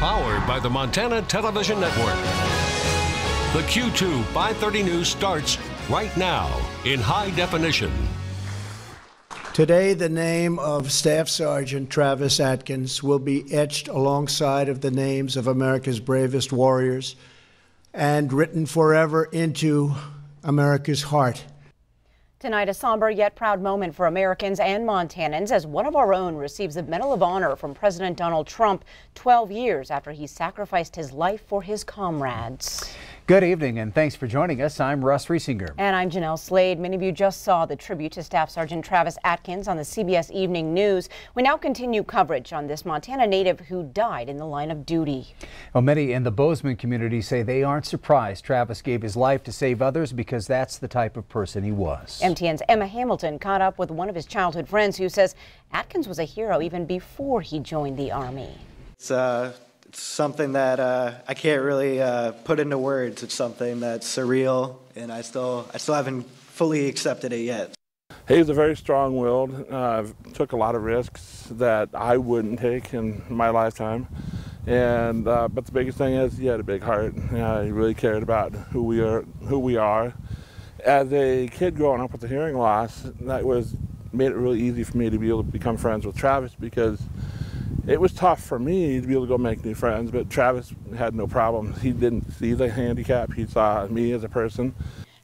Powered by the Montana Television Network. The Q2 530 News starts right now in high definition. Today, the name of Staff Sergeant Travis Atkins will be etched alongside of the names of America's bravest warriors and written forever into America's heart. Tonight, a somber yet proud moment for Americans and Montanans as one of our own receives the Medal of Honor from President Donald Trump 12 years after he sacrificed his life for his comrades. Good evening and thanks for joining us. I'm Russ Riesinger. And I'm Jeanelle Slade. Many of you just saw the tribute to Staff Sergeant Travis Atkins on the CBS Evening News. We now continue coverage on this Montana native who died in the line of duty. Well, many in the Bozeman community say they aren't surprised Travis gave his life to save others because that's the type of person he was. MTN's Emma Hamilton caught up with one of his childhood friends who says Atkins was a hero even before he joined the Army. It's something that I can't really put into words. It's something that's surreal, and I still haven't fully accepted it yet. He was a very strong-willed, took a lot of risks that I wouldn't take in my lifetime. And but the biggest thing is he had a big heart. He really cared about who we are. As a kid growing up with a hearing loss, made it really easy for me to be able to become friends with Travis, because it was tough for me to be able to go make new friends, but Travis had no problem. He didn't see the handicap. He saw me as a person.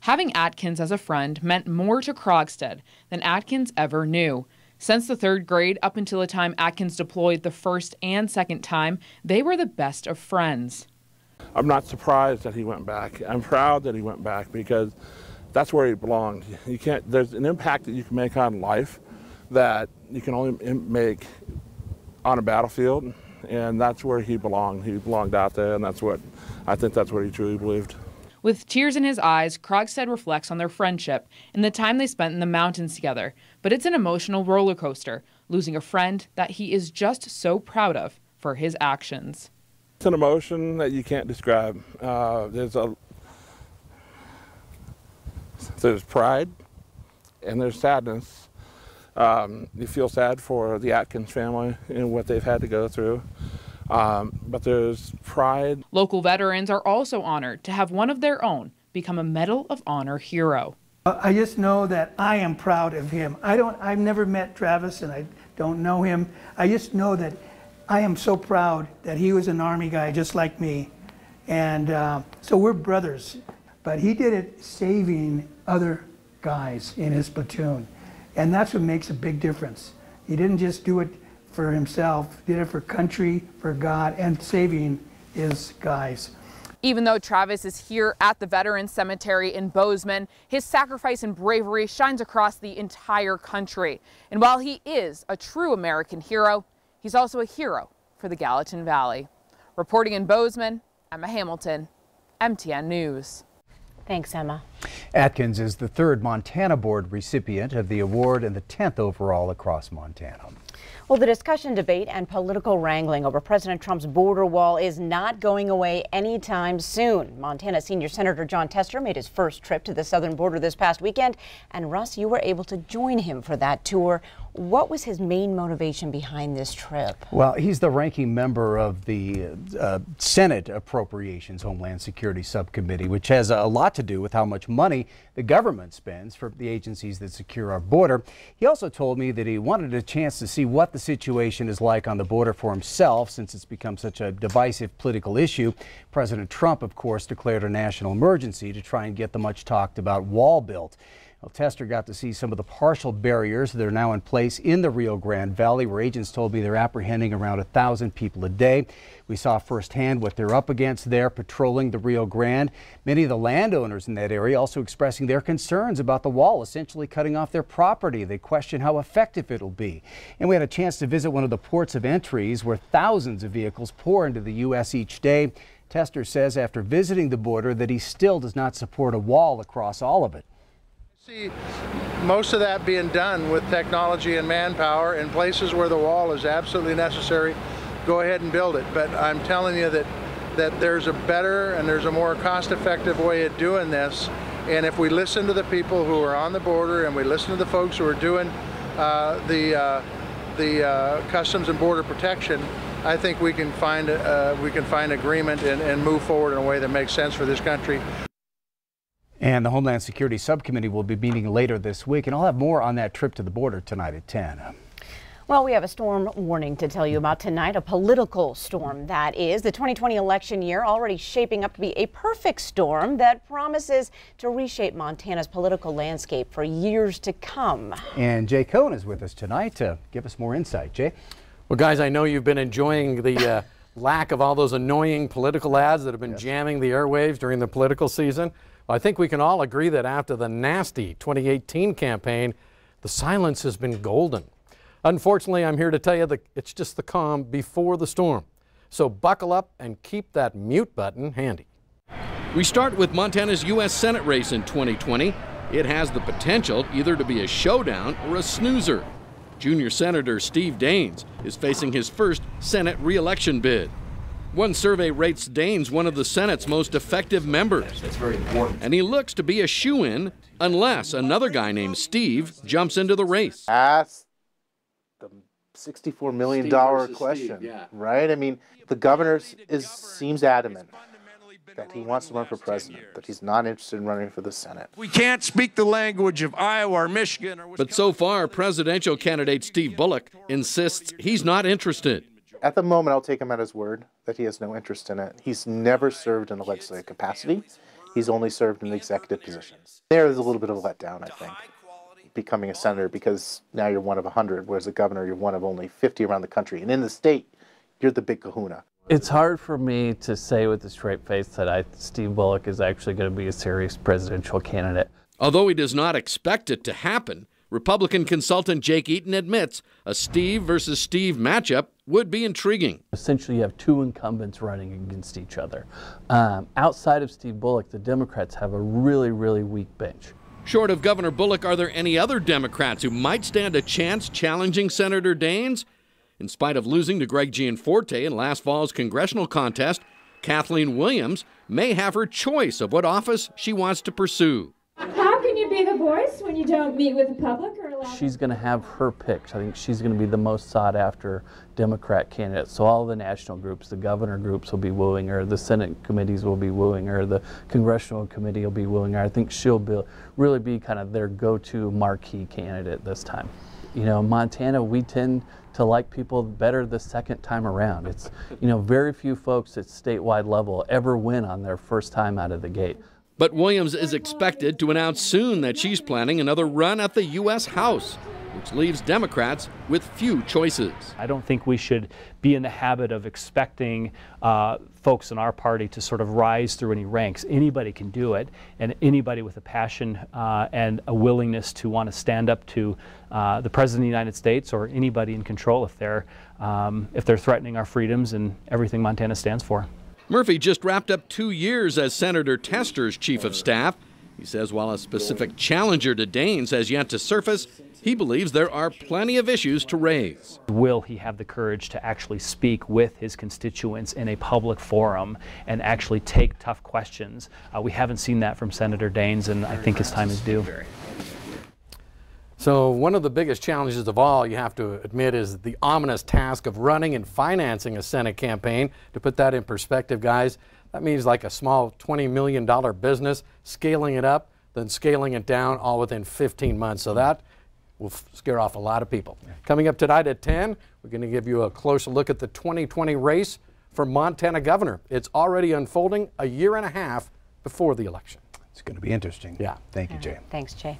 Having Atkins as a friend meant more to Krogstad than Atkins ever knew. Since the 3rd grade, up until the time Atkins deployed the first and second time, they were the best of friends. I'm not surprised that he went back. I'm proud that he went back, because that's where he belonged. There's an impact that you can make on life that you can only make on a battlefield, and that's where he belonged. He belonged out there, and I think that's what he truly believed. With tears in his eyes, Krogstad reflects on their friendship and the time they spent in the mountains together. But it's an emotional roller coaster, losing a friend that he is just so proud of for his actions. It's an emotion that you can't describe. There's pride and there's sadness. You feel sad for the Atkins family and what they've had to go through, but there's pride. Local veterans are also honored to have one of their own become a Medal of Honor hero. I just know that I am proud of him. I've never met Travis and I don't know him. I just know that I am so proud that he was an Army guy just like me, and so we're brothers. But he did it saving other guys in his platoon. And that's what makes a big difference. He didn't just do it for himself, he did it for country, for God, and saving his guys. Even though Travis is here at the Veterans Cemetery in Bozeman, his sacrifice and bravery shines across the entire country. And while he is a true American hero, he's also a hero for the Gallatin Valley. Reporting in Bozeman, Emma Hamilton, MTN News. Thanks, Emma. Atkins is the 3rd Montana Board recipient of the award and the 10th overall across Montana. Well, the discussion, debate, and political wrangling over President Trump's border wall is not going away anytime soon. Montana Senior Senator Jon Tester made his first trip to the southern border this past weekend, and Russ, you were able to join him for that tour. What was his main motivation behind this trip? Well, he's the ranking member of the Senate Appropriations Homeland Security Subcommittee, which has a lot to do with how much money the government spends for the agencies that secure our border. He also told me that he wanted a chance to see what the situation is like on the border for himself, since it's become such a divisive political issue. President Trump, of course, declared a national emergency to try and get the much talked about wall built. Well, Tester got to see some of the partial barriers that are now in place in the Rio Grande Valley, where agents told me they're apprehending around 1,000 people a day. We saw firsthand what they're up against there patrolling the Rio Grande. Many of the landowners in that area also expressing their concerns about the wall essentially cutting off their property. They question how effective it'll be. And we had a chance to visit one of the ports of entries where thousands of vehicles pour into the U.S. each day. Tester says after visiting the border that he still does not support a wall across all of it. See most of that being done with technology and manpower in places where the wall is absolutely necessary. Go ahead and build it, but I'm telling you that there's a better and there's a more cost-effective way of doing this, and if we listen to the people who are on the border and we listen to the folks who are doing the Customs and Border Protection, I think we can find agreement and move forward in a way that makes sense for this country. And the Homeland Security Subcommittee will be meeting later this week, and I'll have more on that trip to the border tonight at 10. Well, we have a storm warning to tell you about tonight, a political storm that is. The 2020 election year already shaping up to be a perfect storm that promises to reshape Montana's political landscape for years to come. And Jay Cohen is with us tonight to give us more insight. Jay? Well, guys, I know you've been enjoying the lack of all those annoying political ads that have been jamming the airwaves during the political season. Well, I think we can all agree that after the nasty 2018 campaign, the silence has been golden. Unfortunately, I'm here to tell you that it's just the calm before the storm. So buckle up and keep that mute button handy. We start with Montana's U.S. Senate race in 2020. It has the potential either to be a showdown or a snoozer. Junior Senator Steve Daines is facing his first Senate re-election bid. One survey rates Daines one of the Senate's most effective members. That's very important. And he looks to be a shoo-in unless another guy named Steve jumps into the race. The $64 million question, Steve, yeah. right? I mean, the governor seems adamant that he wants to run for president, that he's not interested in running for the Senate. We can't speak the language of Iowa or Michigan or Wisconsin. But so far, presidential candidate Steve Bullock insists he's not interested. At the moment, I'll take him at his word that he has no interest in it. He's never served in a legislative capacity. He's only served in executive positions. There's a little bit of a letdown, I think, becoming a senator, because now you're one of 100, whereas a governor, you're one of only 50 around the country. And in the state, you're the big kahuna. It's hard for me to say with a straight face that Steve Bullock is actually going to be a serious presidential candidate. Although he does not expect it to happen, Republican consultant Jake Eaton admits a Steve versus Steve matchup would be intriguing. Essentially, you have two incumbents running against each other. Outside of Steve Bullock, the Democrats have a really, really weak bench. Short of Governor Bullock, are there any other Democrats who might stand a chance challenging Senator Daines? In spite of losing to Greg Gianforte in last fall's congressional contest, Kathleen Williams may have her choice of what office she wants to pursue. How can you be the voice when you don't meet with the public or allow? She's going to have her picked. I think she's going to be the most sought after Democrat candidate. So all the national groups, the governor groups will be wooing her, the Senate committees will be wooing her, the congressional committee will be wooing her. I think she'll really be kind of their go-to marquee candidate this time. You know, Montana, we tend to like people better the second time around. It's, you know, very few folks at statewide level ever win on their first time out of the gate. But Williams is expected to announce soon that she's planning another run at the U.S. House, which leaves Democrats with few choices. I don't think we should be in the habit of expecting folks in our party to sort of rise through any ranks. Anybody can do it, and anybody with a passion and a willingness to want to stand up to the President of the United States or anybody in control if they're threatening our freedoms and everything Montana stands for. Murphy just wrapped up 2 years as Senator Tester's chief of staff. He says while a specific challenger to Daines has yet to surface, he believes there are plenty of issues to raise. Will he have the courage to actually speak with his constituents in a public forum and actually take tough questions? We haven't seen that from Senator Daines, and I think his time is due. So one of the biggest challenges of all, you have to admit, is the ominous task of running and financing a Senate campaign. To put that in perspective, guys, that means like a small $20 million business, scaling it up, then scaling it down, all within 15 months. So that will scare off a lot of people. Coming up tonight at 10, we're going to give you a closer look at the 2020 race for Montana governor. It's already unfolding a year and a half before the election. It's going to be interesting. Yeah. Thank you, Jay. Thanks, Jay.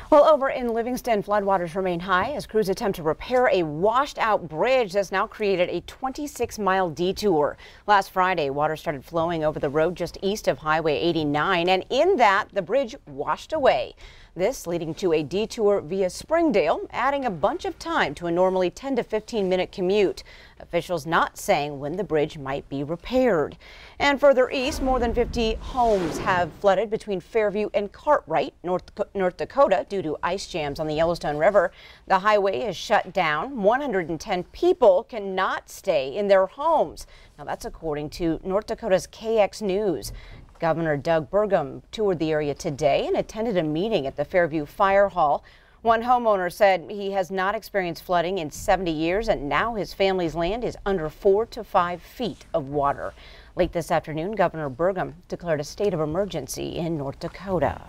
Well, over in Livingston, floodwaters remain high as crews attempt to repair a washed-out bridge that's now created a 26-mile detour. Last Friday, water started flowing over the road just east of Highway 89, and in that, the bridge washed away. This leading to a detour via Springdale, adding a bunch of time to a normally 10 to 15-minute commute. Officials not saying when the bridge might be repaired. And further east, more than 50 homes have flooded between Fairview and Cartwright, North Dakota, due to ice jams on the Yellowstone River. The highway is shut down. 110 people cannot stay in their homes. Now, that's according to North Dakota's KX News. Governor Doug Burgum toured the area today and attended a meeting at the Fairview Fire Hall. One homeowner said he has not experienced flooding in 70 years, and now his family's land is under 4 to 5 feet of water. Late this afternoon, Governor Burgum declared a state of emergency in North Dakota.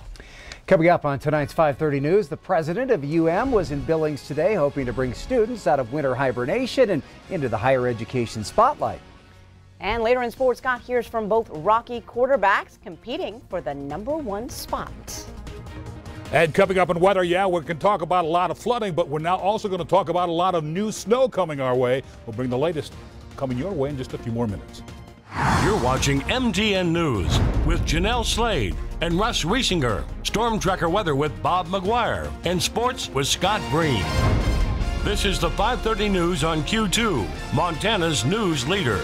Coming up on tonight's 5:30 News, the president of UM was in Billings today, hoping to bring students out of winter hibernation and into the higher education spotlight. And later in sports, Scott hears from both Rocky quarterbacks competing for the #1 spot. And coming up in weather, we can talk about a lot of flooding, but we're now also going to talk about a lot of new snow coming our way. We'll bring the latest coming your way in just a few more minutes. You're watching MTN News with Jeanelle Slade and Russ Riesinger. Storm Tracker weather with Bob McGuire. And sports with Scott Breen. This is the 5:30 News on Q2, Montana's news leader.